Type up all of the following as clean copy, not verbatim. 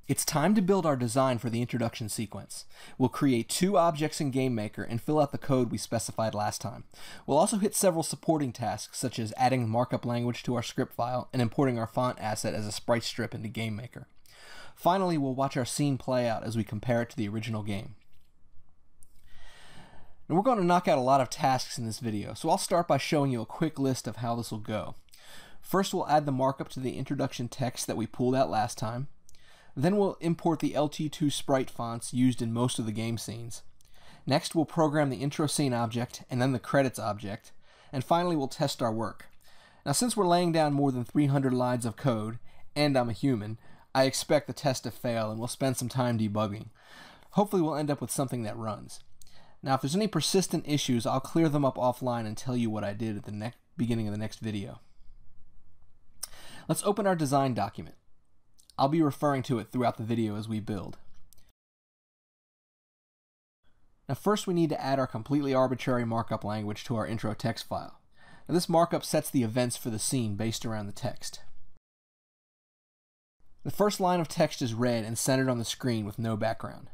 It's time to build our design for the introduction sequence. We'll create 2 objects in GameMaker and fill out the code we specified last time. We'll also hit several supporting tasks, such as adding markup language to our script file and importing our font asset as a sprite strip into GameMaker. Finally, we'll watch our scene play out as we compare it to the original game. Now, we're going to knock out a lot of tasks in this video, so I'll start by showing you a quick list of how this will go. First, we'll add the markup to the introduction text that we pulled out last time. Then we'll import the LT2 sprite fonts used in most of the game scenes. Next, we'll program the intro scene object and then the credits object. And finally, we'll test our work. Now, since we're laying down more than 300 lines of code, and I'm a human, I expect the test to fail and we'll spend some time debugging. Hopefully, we'll end up with something that runs. Now, if there's any persistent issues, I'll clear them up offline and tell you what I did at the beginning of the next video. Let's open our design document. I'll be referring to it throughout the video as we build. Now first we need to add our completely arbitrary markup language to our intro text file. Now this markup sets the events for the scene based around the text. The first line of text is red and centered on the screen with no background.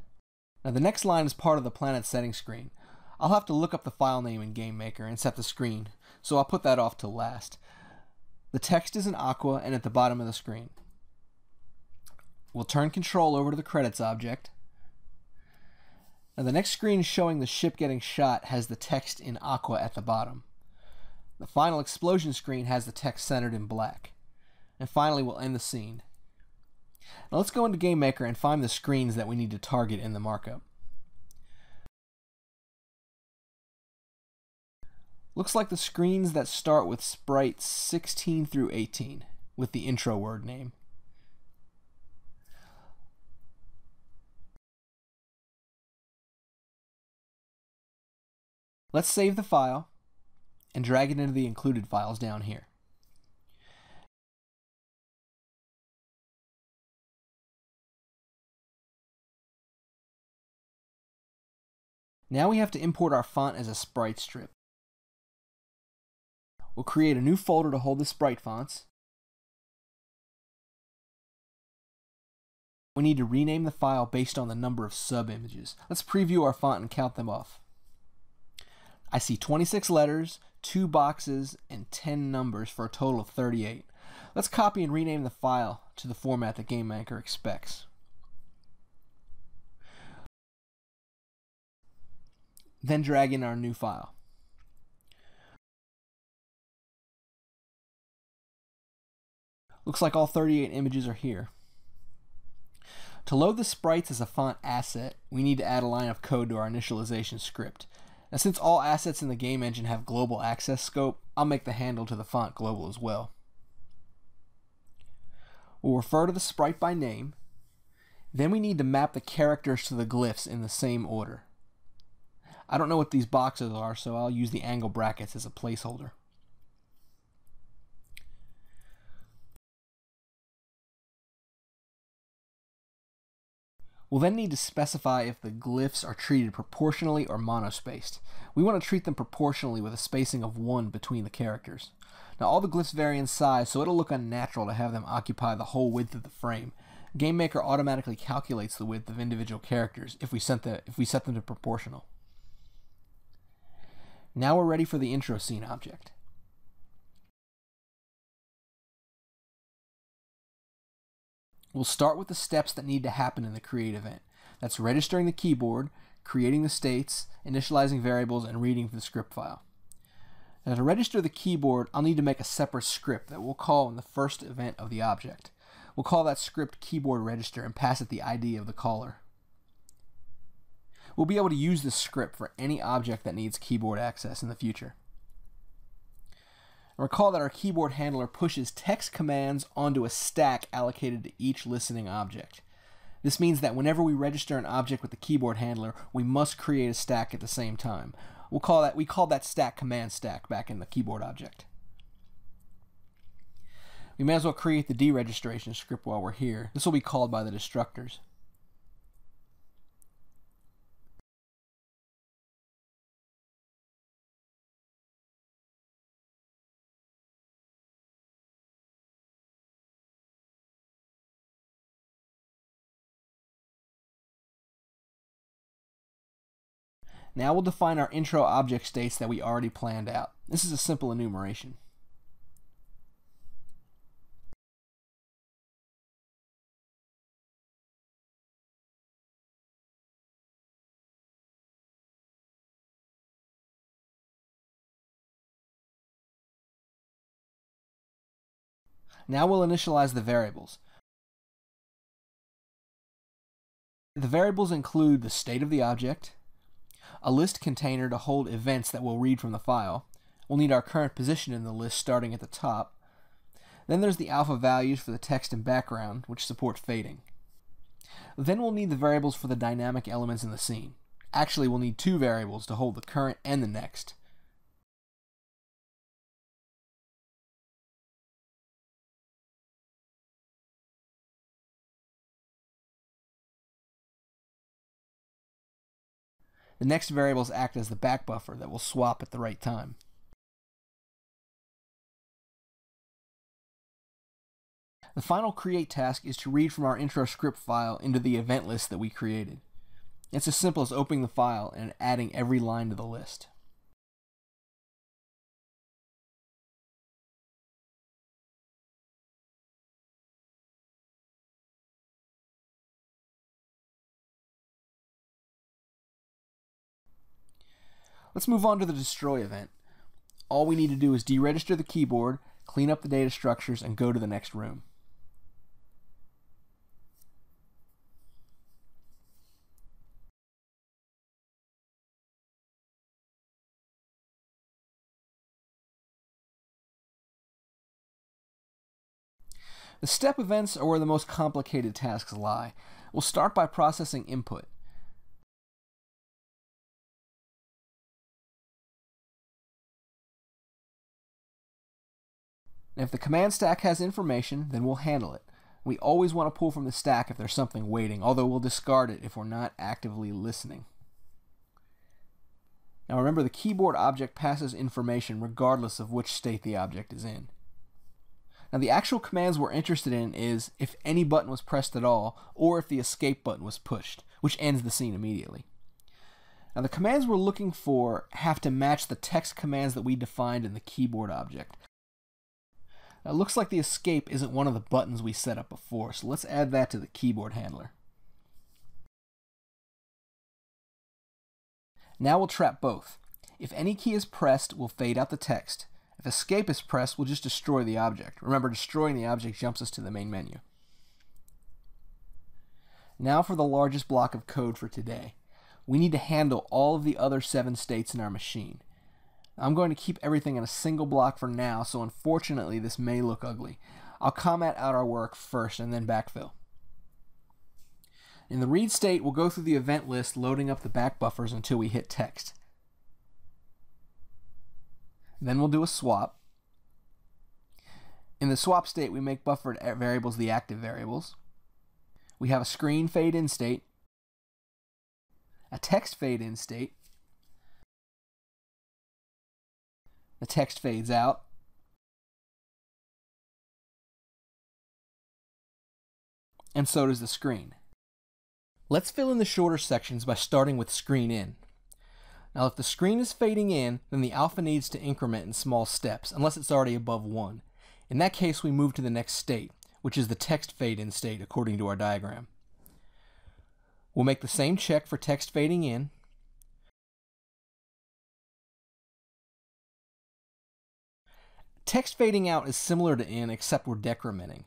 Now the next line is part of the planet settings screen. I'll have to look up the file name in GameMaker and set the screen, so I'll put that off till last. The text is in aqua and at the bottom of the screen. We'll turn control over to the credits object. Now the next screen showing the ship getting shot has the text in aqua at the bottom. The final explosion screen has the text centered in black. And finally we'll end the scene. Now let's go into GameMaker and find the screens that we need to target in the markup. Looks like the screens that start with sprites 16 through 18 with the intro word name. Let's save the file and drag it into the included files down here. Now we have to import our font as a sprite strip. We'll create a new folder to hold the sprite fonts. We need to rename the file based on the number of sub-images. Let's preview our font and count them off. I see 26 letters, 2 boxes, and 10 numbers for a total of 38. Let's copy and rename the file to the format that GameMaker expects. Then drag in our new file. Looks like all 38 images are here. To load the sprites as a font asset, we need to add a line of code to our initialization script. Now since all assets in the game engine have global access scope, I'll make the handle to the font global as well. We'll refer to the sprite by name. Then we need to map the characters to the glyphs in the same order. I don't know what these boxes are, so I'll use the angle brackets as a placeholder. We'll then need to specify if the glyphs are treated proportionally or monospaced. We want to treat them proportionally with a spacing of 1 between the characters. Now all the glyphs vary in size, so it'll look unnatural to have them occupy the whole width of the frame. GameMaker automatically calculates the width of individual characters if we set them to proportional. Now we're ready for the intro scene object. We'll start with the steps that need to happen in the create event. That's registering the keyboard, creating the states, initializing variables, and reading the script file. Now to register the keyboard, I'll need to make a separate script that we'll call in the first event of the object. We'll call that script keyboard register and pass it the ID of the caller. We'll be able to use this script for any object that needs keyboard access in the future. Recall that our keyboard handler pushes text commands onto a stack allocated to each listening object. This means that whenever we register an object with the keyboard handler, we must create a stack at the same time. We call that stack command stack back in the keyboard object. We may as well create the deregistration script while we're here. This will be called by the destructors. Now we'll define our intro object states that we already planned out. This is a simple enumeration. Now we'll initialize the variables. The variables include the state of the object, a list container to hold events that we'll read from the file. We'll need our current position in the list starting at the top. Then there's the alpha values for the text and background, which support fading. Then we'll need the variables for the dynamic elements in the scene. Actually, we'll need two variables to hold the current and the next. The next variables act as the back buffer that will swap at the right time. The final create task is to read from our intro script file into the event list that we created. It's as simple as opening the file and adding every line to the list. Let's move on to the destroy event. All we need to do is deregister the keyboard, clean up the data structures, and go to the next room. The step events are where the most complicated tasks lie. We'll start by processing input. And if the command stack has information, then we'll handle it. We always want to pull from the stack if there's something waiting, although we'll discard it if we're not actively listening. Now remember, the keyboard object passes information regardless of which state the object is in. Now the actual commands we're interested in is if any button was pressed at all, or if the escape button was pushed, which ends the scene immediately. Now the commands we're looking for have to match the text commands that we defined in the keyboard object. Now, it looks like the escape isn't one of the buttons we set up before, so let's add that to the keyboard handler. Now we'll trap both. If any key is pressed, we'll fade out the text. If escape is pressed, we'll just destroy the object. Remember, destroying the object jumps us to the main menu. Now for the largest block of code for today. We need to handle all of the other 7 states in our machine. I'm going to keep everything in a single block for now, so unfortunately this may look ugly. I'll comment out our work first and then backfill. In the read state, we'll go through the event list, loading up the back buffers until we hit text. Then we'll do a swap. In the swap state, we make buffered variables the active variables. We have a screen fade in state, a text fade in state, the text fades out, and so does the screen. Let's fill in the shorter sections by starting with screen in. Now if the screen is fading in, then the alpha needs to increment in small steps, unless it's already above 1. In that case, we move to the next state, which is the text fade in state according to our diagram. We'll make the same check for text fading in, text fading out is similar to in, except we're decrementing.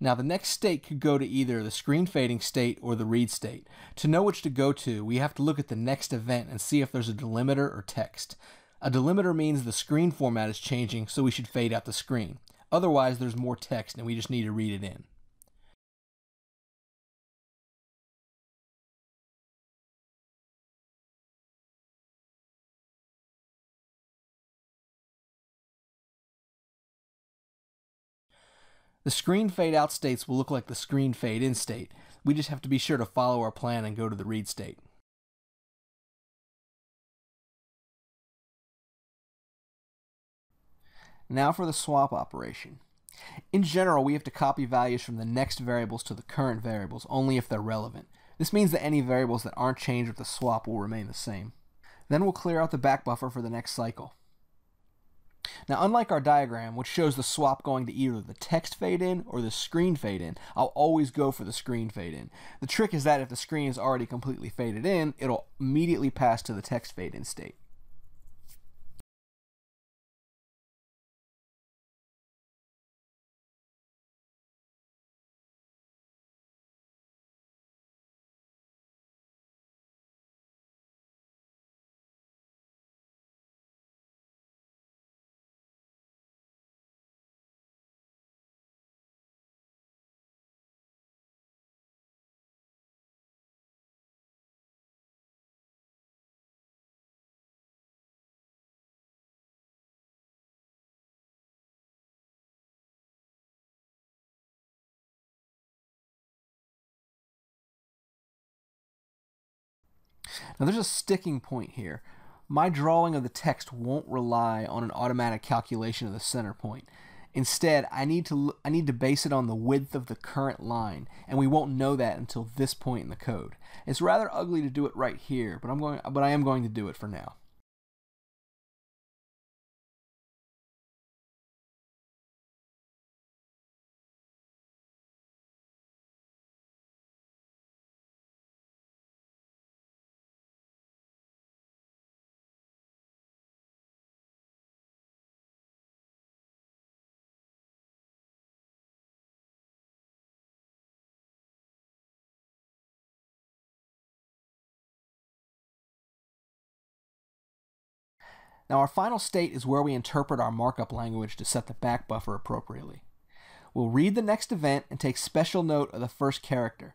Now the next state could go to either the screen fading state or the read state. To know which to go to, we have to look at the next event and see if there's a delimiter or text. A delimiter means the screen format is changing, so we should fade out the screen. Otherwise, there's more text and we just need to read it in. The screen fade out states will look like the screen fade in state. We just have to be sure to follow our plan and go to the read state. Now for the swap operation. In general, we have to copy values from the next variables to the current variables, only if they're relevant. This means that any variables that aren't changed with the swap will remain the same. Then we'll clear out the back buffer for the next cycle. Now, unlike our diagram, which shows the swap going to either the text fade in or the screen fade in, I'll always go for the screen fade in. The trick is that if the screen is already completely faded in, it'll immediately pass to the text fade in state. Now there's a sticking point here. My drawing of the text won't rely on an automatic calculation of the center point. Instead, I need to base it on the width of the current line, and we won't know that until this point in the code. It's rather ugly to do it right here, but I am going to do it for now. Now our final state is where we interpret our markup language to set the back buffer appropriately. We'll read the next event and take special note of the first character.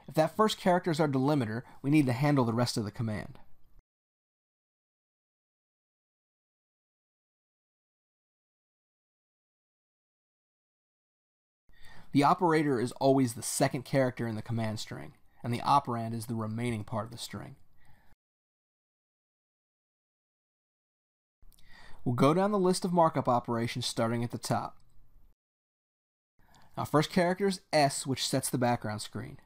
If that first character is our delimiter, we need to handle the rest of the command. The operator is always the second character in the command string, and the operand is the remaining part of the string. We'll go down the list of markup operations starting at the top. Our first character is S, which sets the background screen.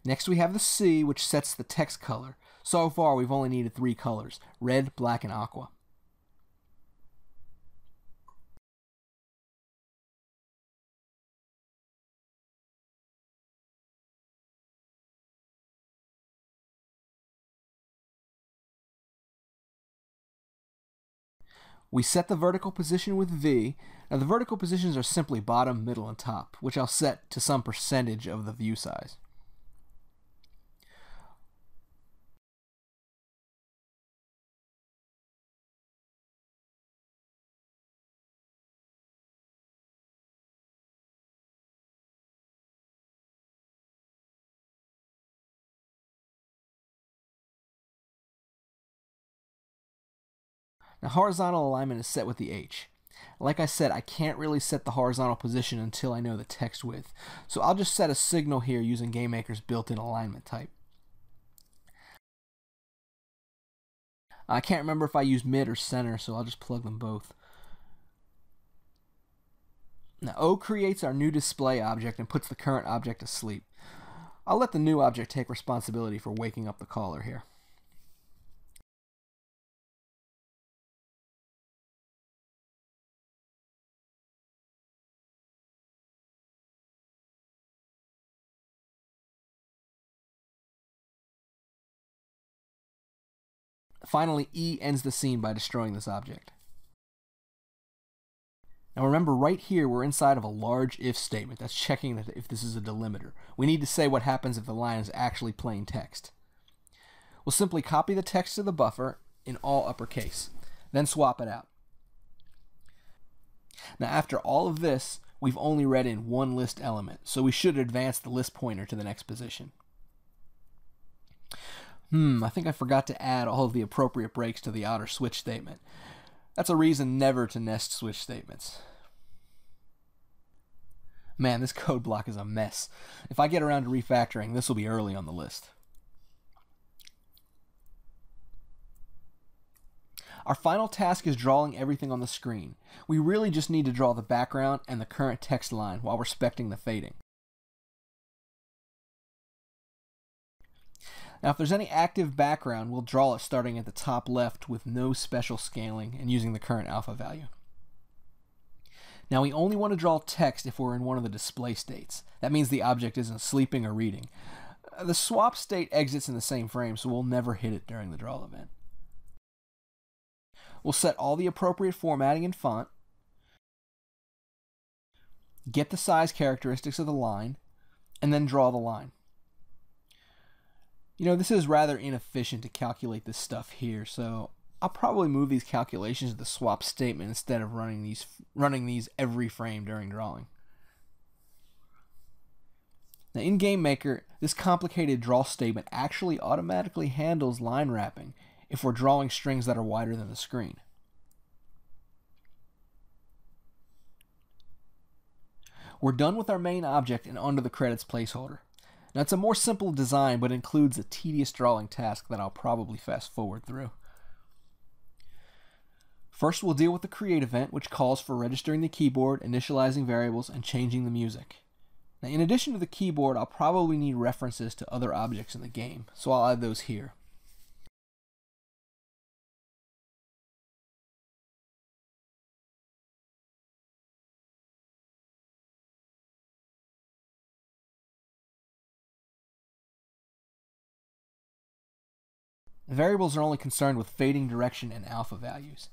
Next we have the C, which sets the text color. So far we've only needed 3 colors: red, black, and aqua. We set the vertical position with V. Now the vertical positions are simply bottom, middle, and top, which I'll set to some percentage of the view size. Now horizontal alignment is set with the H. Like I said, I can't really set the horizontal position until I know the text width, so I'll just set a signal here using GameMaker's built-in alignment type. I can't remember if I used mid or center, so I'll just plug them both. Now O creates our new display object and puts the current object to sleep. I'll let the new object take responsibility for waking up the caller here. Finally, E ends the scene by destroying this object. Now remember, right here we're inside of a large if statement that's checking that if this is a delimiter. We need to say what happens if the line is actually plain text. We'll simply copy the text to the buffer in all uppercase, then swap it out. Now after all of this, we've only read in one list element, so we should advance the list pointer to the next position. I think I forgot to add all of the appropriate breaks to the outer switch statement. That's a reason never to nest switch statements. Man, this code block is a mess. If I get around to refactoring, this will be early on the list. Our final task is drawing everything on the screen. We really just need to draw the background and the current text line while respecting the fading. Now if there's any active background, we'll draw it starting at the top left with no special scaling and using the current alpha value. Now we only want to draw text if we're in one of the display states. That means the object isn't sleeping or reading. The swap state exits in the same frame, so we'll never hit it during the draw event. We'll set all the appropriate formatting and font, get the size characteristics of the line, and then draw the line. You know, this is rather inefficient to calculate this stuff here, so I'll probably move these calculations to the swap statement instead of running these every frame during drawing. Now in GameMaker, this complicated draw statement actually automatically handles line wrapping if we're drawing strings that are wider than the screen. We're done with our main object and onto the credits placeholder. Now it's a more simple design, but includes a tedious drawing task that I'll probably fast forward through. First, we'll deal with the create event, which calls for registering the keyboard, initializing variables, and changing the music. Now, in addition to the keyboard, I'll probably need references to other objects in the game, so I'll add those here. The variables are only concerned with fading direction and alpha values.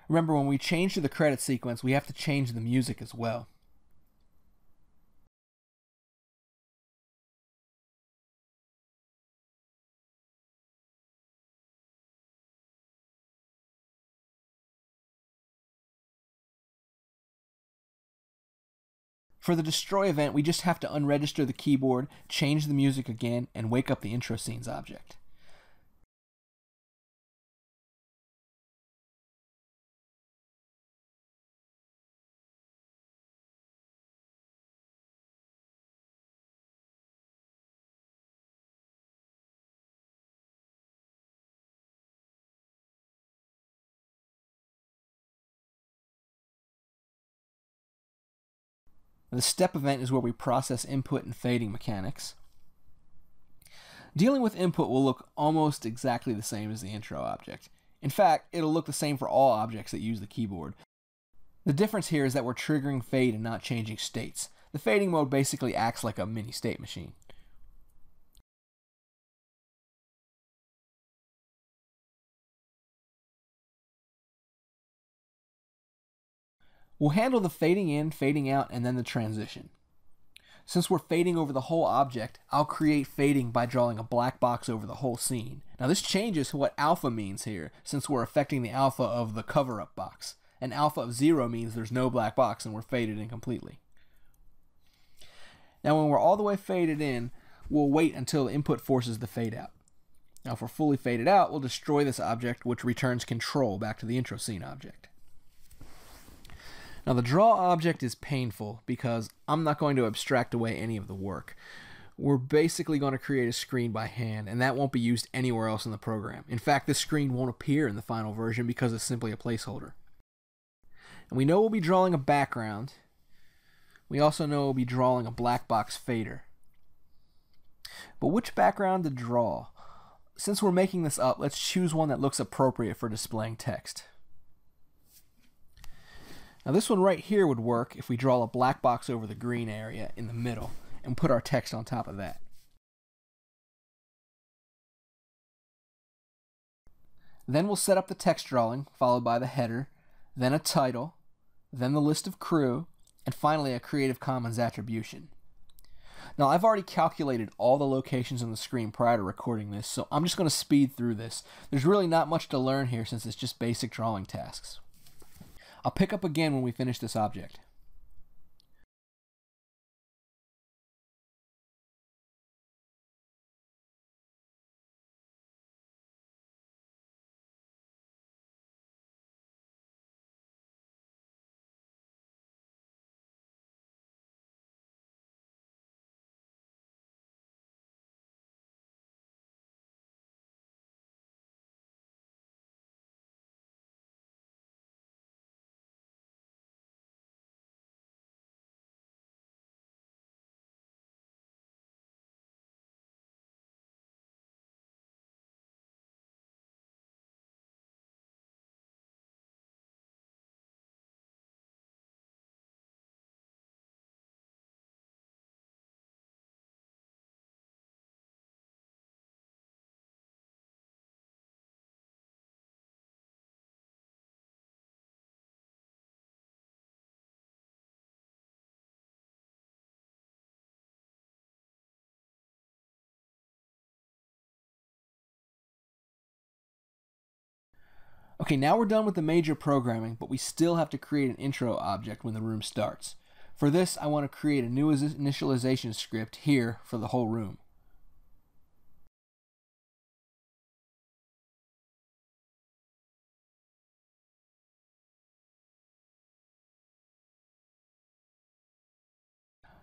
Remember, when we change to the credit sequence, we have to change the music as well. For the destroy event, we just have to unregister the keyboard, change the music again, and wake up the intro scenes object. The step event is where we process input and fading mechanics. Dealing with input will look almost exactly the same as the intro object. In fact, it'll look the same for all objects that use the keyboard. The difference here is that we're triggering fade and not changing states. The fading mode basically acts like a mini state machine. We'll handle the fading in, fading out, and then the transition. Since we're fading over the whole object, I'll create fading by drawing a black box over the whole scene. Now this changes what alpha means here, since we're affecting the alpha of the cover-up box. And alpha of 0 means there's no black box and we're faded in completely. Now when we're all the way faded in, we'll wait until the input forces the fade out. Now if we're fully faded out, we'll destroy this object, which returns control back to the intro scene object. Now the draw object is painful because I'm not going to abstract away any of the work. We're basically going to create a screen by hand, and that won't be used anywhere else in the program. In fact, this screen won't appear in the final version because it's simply a placeholder. And we know we'll be drawing a background. We also know we'll be drawing a black box fader. But which background to draw? Since we're making this up, let's choose one that looks appropriate for displaying text. Now this one right here would work if we draw a black box over the green area in the middle and put our text on top of that. Then we'll set up the text drawing, followed by the header, then a title, then the list of crew, and finally a Creative Commons attribution. Now I've already calculated all the locations on the screen prior to recording this, so I'm just going to speed through this. There's really not much to learn here since it's just basic drawing tasks. I'll pick up again when we finish this object. Okay, now we're done with the major programming, but we still have to create an intro object when the room starts. For this, I want to create a new initialization script here for the whole room.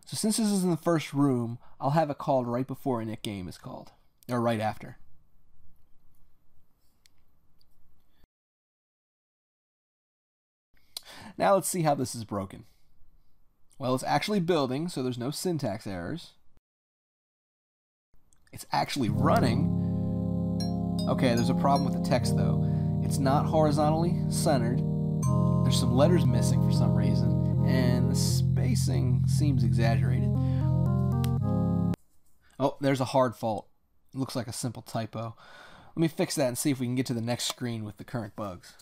So since this is in the first room, I'll have it called right before init game is called, or right after. Now let's see how this is broken. Well, it's actually building, so there's no syntax errors. It's actually running. Okay, there's a problem with the text though. It's not horizontally centered. There's some letters missing for some reason, and the spacing seems exaggerated. Oh, there's a hard fault. It looks like a simple typo. Let me fix that and see if we can get to the next screen with the current bugs.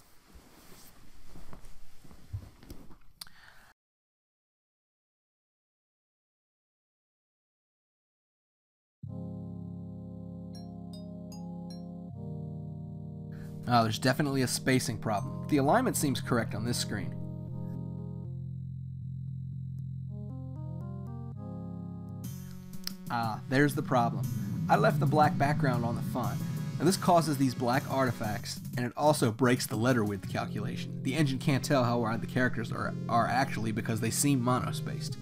Oh, there's definitely a spacing problem. The alignment seems correct on this screen. Ah, there's the problem. I left the black background on the font. Now this causes these black artifacts, and it also breaks the letter width calculation. The engine can't tell how wide the characters are actually because they seem monospaced.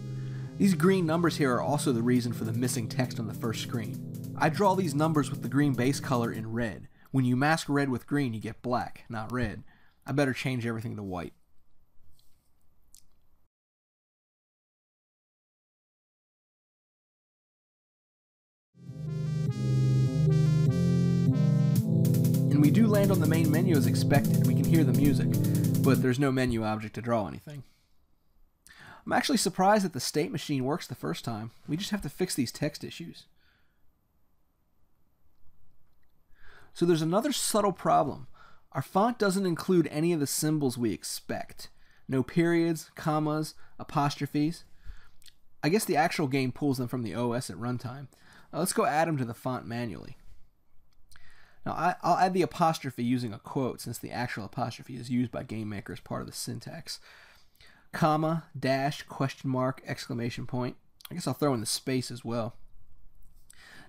These green numbers here are also the reason for the missing text on the first screen. I draw these numbers with the green base color in red. When you mask red with green, you get black, not red. I better change everything to white. And we do land on the main menu as expected. We can hear the music, but there's no menu object to draw anything. I'm actually surprised that the state machine works the first time. We just have to fix these text issues. So there's another subtle problem. Our font doesn't include any of the symbols we expect. No periods, commas, apostrophes. I guess the actual game pulls them from the OS at runtime. Let's go add them to the font manually. Now I'll add the apostrophe using a quote since the actual apostrophe is used by GameMaker as part of the syntax. Comma, dash, question mark, exclamation point. I guess I'll throw in the space as well.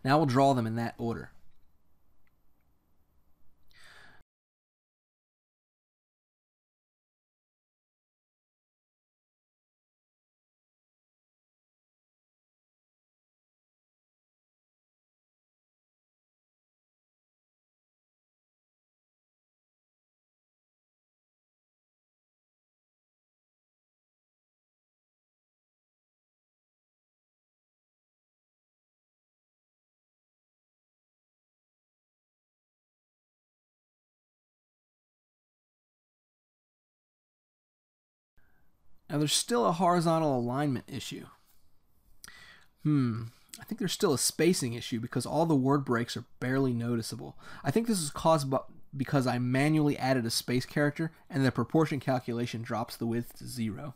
Now we'll draw them in that order. Now there's still a horizontal alignment issue. I think there's still a spacing issue because all the word breaks are barely noticeable. I think this is caused because I manually added a space character and the proportion calculation drops the width to 0.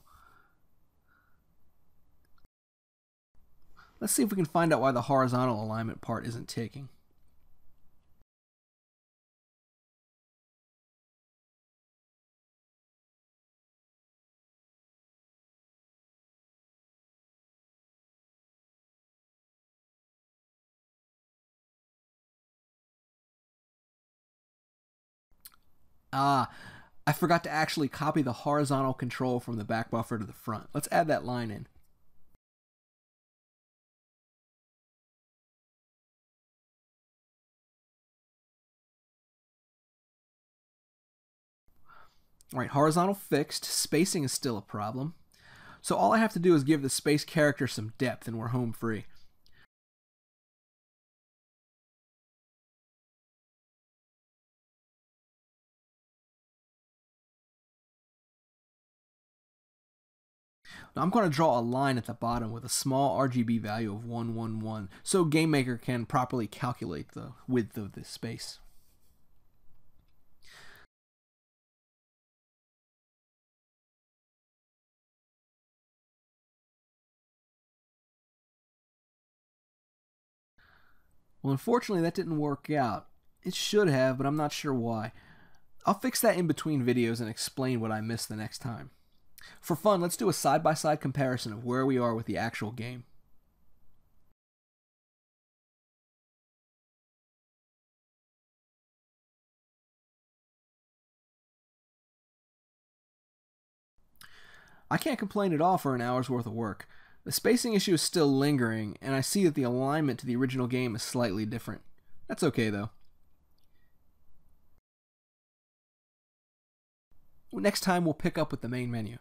Let's see if we can find out why the horizontal alignment part isn't taking. Ah, I forgot to actually copy the horizontal control from the back buffer to the front. Let's add that line in. Alright, horizontal fixed. Spacing is still a problem. So all I have to do is give the space character some depth and we're home free. Now I'm going to draw a line at the bottom with a small RGB value of 111 so GameMaker can properly calculate the width of this space. Well, unfortunately that didn't work out. It should have, but I'm not sure why. I'll fix that in between videos and explain what I missed the next time. For fun, let's do a side-by-side comparison of where we are with the actual game. I can't complain at all for an hour's worth of work. The spacing issue is still lingering, and I see that the alignment to the original game is slightly different. That's okay though. Next time we'll pick up with the main menu.